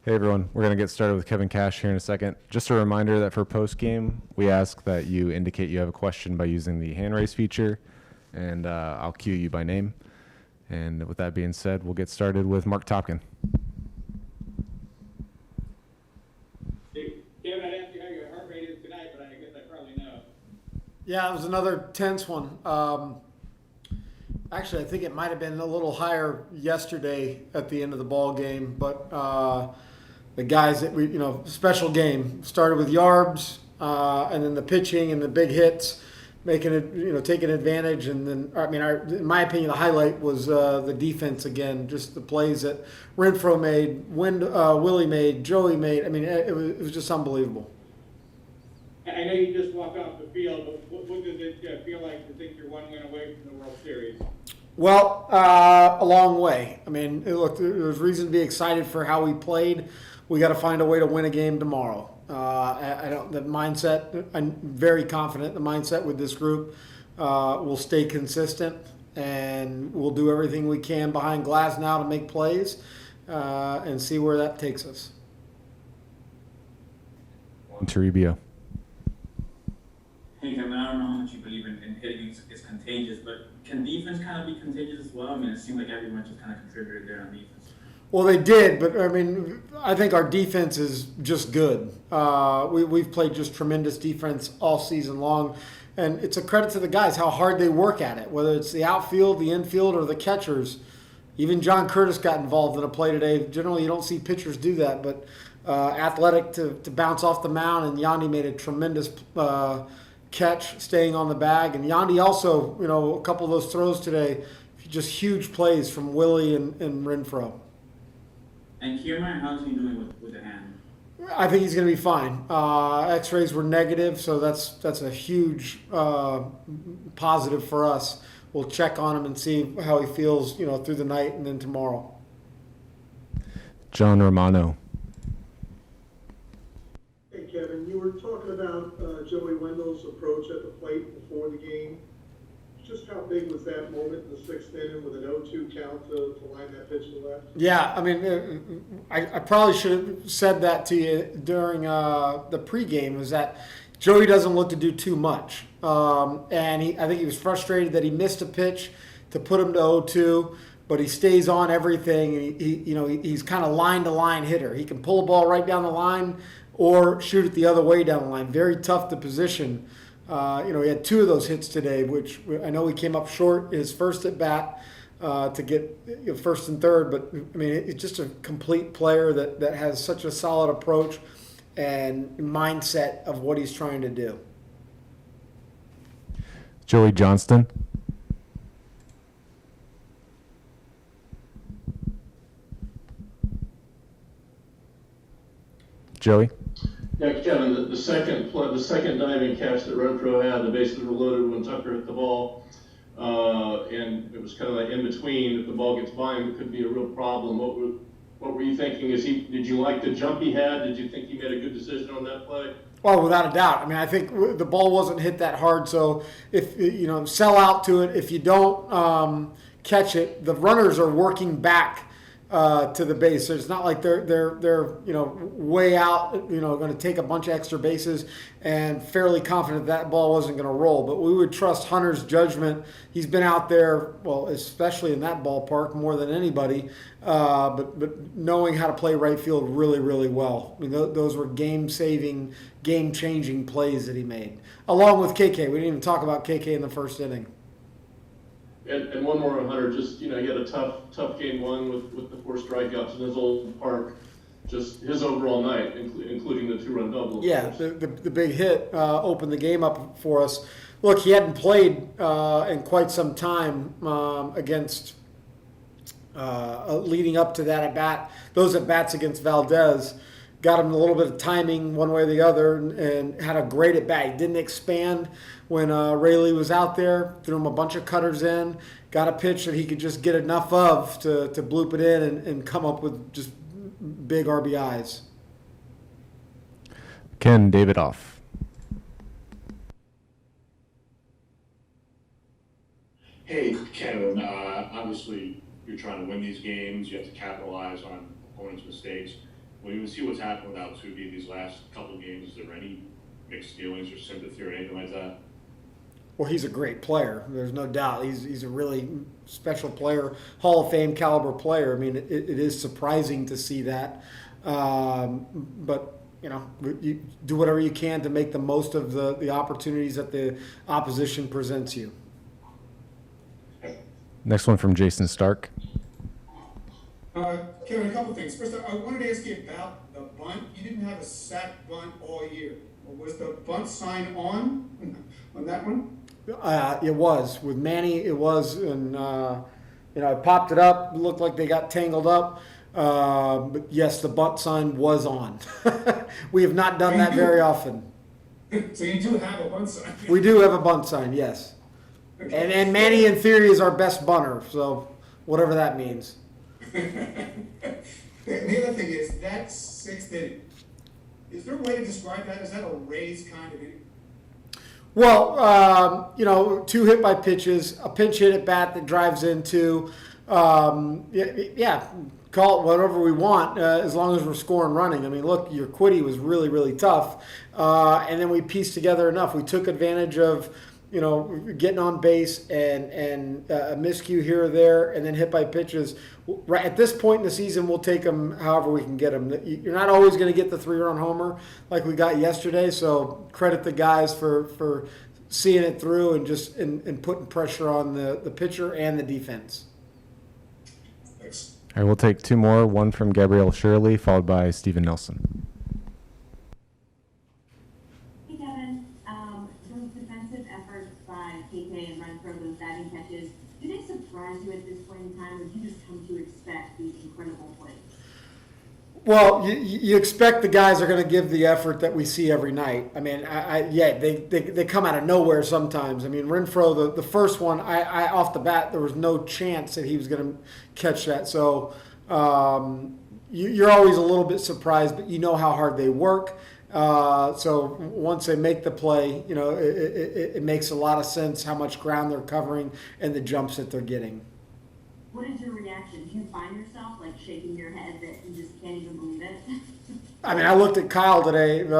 Hey everyone, we're going to get started with Kevin Cash here in a second. Just a reminder that for post game, we ask that you indicate you have a question by using the hand raise feature, and I'll cue you by name. And with that being said, we'll get started with Mark Topkin. Hey, Kevin, I'd ask you how your heart rate is tonight, but I guess I probably know. Yeah, it was another tense one. Actually, I think it might have been a little higher yesterday at the end of the ball game, but the guys that special game started with yarbs, and then the pitching and the big hits, making it, taking advantage. And then, in my opinion, the highlight was the defense again, just the plays that Renfroe made, Willie made, Joey made. I mean, it was just unbelievable. I know you just walked off the field, but what does it feel like to think you're one win away from the World Series? Well, a long way. I mean, look, there's reason to be excited for how we played. We got to find a way to win a game tomorrow. The mindset, I'm very confident the mindset with this group will stay consistent, and we'll do everything we can behind glass now to make plays and see where that takes us. Juan Toribio. Hey Kevin, I don't know how much you believe in hitting is contagious, but can defense kind of be contagious as well? I mean, it seemed like everyone just kind of contributed there on defense. Well, they did, but I think our defense is just good. We've played just tremendous defense all season long, and it's a credit to the guys how hard they work at it, whether it's the outfield, the infield, or the catchers. Even John Curtis got involved in a play today. Generally, you don't see pitchers do that, but athletic to bounce off the mound, and Yandy made a tremendous catch staying on the bag. And Yandy also, a couple of those throws today, just huge plays from Willie and Renfroe. And Kiermaier, how's he doing with the hand? I think he's going to be fine. X-rays were negative, so that's a huge positive for us. We'll check on him and see how he feels, through the night and then tomorrow. John Romano. Hey, Kevin, you were talking about Joey Wendell's approach at the plate before the game. Just how big was that moment in the sixth inning with an 0-2 count to line that pitch to left? Yeah, I probably should have said that to you during the pregame, is that Joey doesn't look to do too much. And I think he was frustrated that he missed a pitch to put him to 0-2, but he stays on everything. And he's kind of line-to-line hitter. He can pull a ball right down the line or shoot it the other way down the line. Very tough to position. He had two of those hits today, which I know he came up short his first at bat to get first and third. But it's just a complete player that has such a solid approach and mindset of what he's trying to do. Joey Johnston. Joey. Yeah, Kevin, the second diving catch that Renfroe had, the bases were loaded when Tucker hit the ball, and it was kind of like in between. If the ball gets by him, it could be a real problem. What were you thinking? Did you like the jump he had? Did you think he made a good decision on that play? Well, without a doubt. I think the ball wasn't hit that hard, so if sell out to it. If you don't catch it, the runners are working back to the base. So it's not like they're way out, going to take a bunch of extra bases, and fairly confident that ball wasn't going to roll. But we would trust Hunter's judgment. He's been out there, well, especially in that ballpark, more than anybody. But knowing how to play right field really, really well. Those were game-saving, game-changing plays that he made, along with KK. We didn't even talk about KK in the first inning. And one more on Hunter, just, he had a tough game one with the 4 strikeouts in his old park. Just his overall night, including the 2-run double. Yeah, the big hit opened the game up for us. Look, he hadn't played in quite some time against leading up to that at-bat. Those at-bats against Valdez got him a little bit of timing one way or the other, and had a great at-bat. He didn't expand when Rayleigh was out there, threw him a bunch of cutters in, got a pitch that he could just get enough of to bloop it in and come up with just big RBIs. Ken Davidoff. Hey, Kevin, obviously you're trying to win these games. You have to capitalize on opponents' mistakes. when you see what's happened with Altuve these last couple of games, is there any mixed feelings or sympathy or anything like that? Well, he's a great player. There's no doubt. He's a really special player, Hall of Fame caliber player. I mean, it is surprising to see that. But, you know, you do whatever you can to make the most of the opportunities that the opposition presents you. Next one from Jason Stark. Kevin, a couple things. First, I wanted to ask you about the bunt. You didn't have a sack bunt all year. Was the bunt sign on that one? It was. With Manny, it was. And, I popped it up. It looked like they got tangled up. But, yes, the bunt sign was on. We have not done that very often. So you do have a bunt sign? We do have a bunt sign, yes. And Manny, in theory, is our best bunter. So whatever that means. The other thing is, that sixth inning, is there a way to describe that? Is that a Rays kind of inning? Well, 2 hit by pitches, a pinch hit at bat that drives into, call it whatever we want as long as we're scoring running. I mean, look, your quickie was really, really tough. And then we pieced together enough. We took advantage of, getting on base and a miscue here or there and then hit by pitches. Right at this point in the season, we'll take them however we can get them. You're not always going to get the 3-run homer like we got yesterday, so credit the guys for seeing it through and just and putting pressure on the pitcher and the defense. Thanks. All right, we'll take 2 more. One from Gabrielle Shirley, followed by Steven Nelson. Hey, Kevin. Those defensive efforts by KK and Renfroe, those batting catches, do they surprise you at this point in time, or do you just come to expect these incredible plays? Well, you expect the guys are going to give the effort that we see every night. I mean, they come out of nowhere sometimes. I mean, Renfroe, the first one, I off the bat, there was no chance that he was going to catch that. So you're always a little bit surprised, but you know how hard they work. So once they make the play, it makes a lot of sense how much ground they're covering and the jumps that they're getting. What is your reaction? Do you find yourself like shaking your head that you just can't even believe it? I mean, I looked at Kyle today. We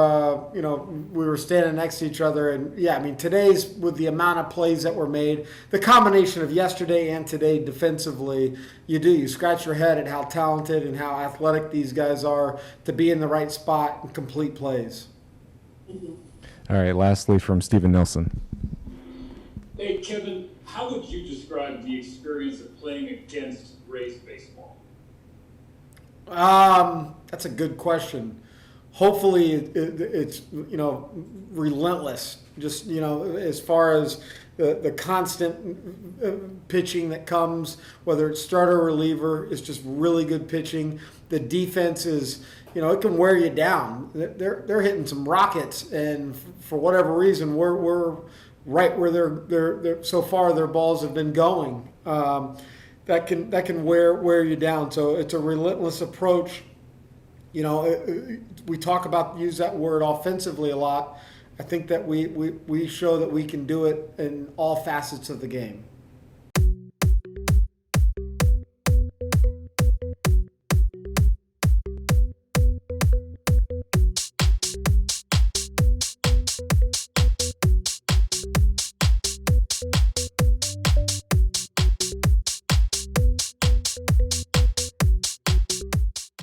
were standing next to each other, and today's with the amount of plays that were made, the combination of yesterday and today defensively, you scratch your head at how talented and how athletic these guys are to be in the right spot and complete plays. Thank you. All right, lastly from Steven Nelson. Hey, Kevin, how would you describe the experience of playing against Rays baseball? That's a good question. Hopefully it's relentless. Just as far as the constant pitching that comes, whether it's starter or reliever, it's just really good pitching. The defense is, it can wear you down. They're hitting some rockets, and for whatever reason, we're right where they're so far their balls have been going. That can wear you down. So it's a relentless approach. We use that word offensively a lot. I think that we show that we can do it in all facets of the game.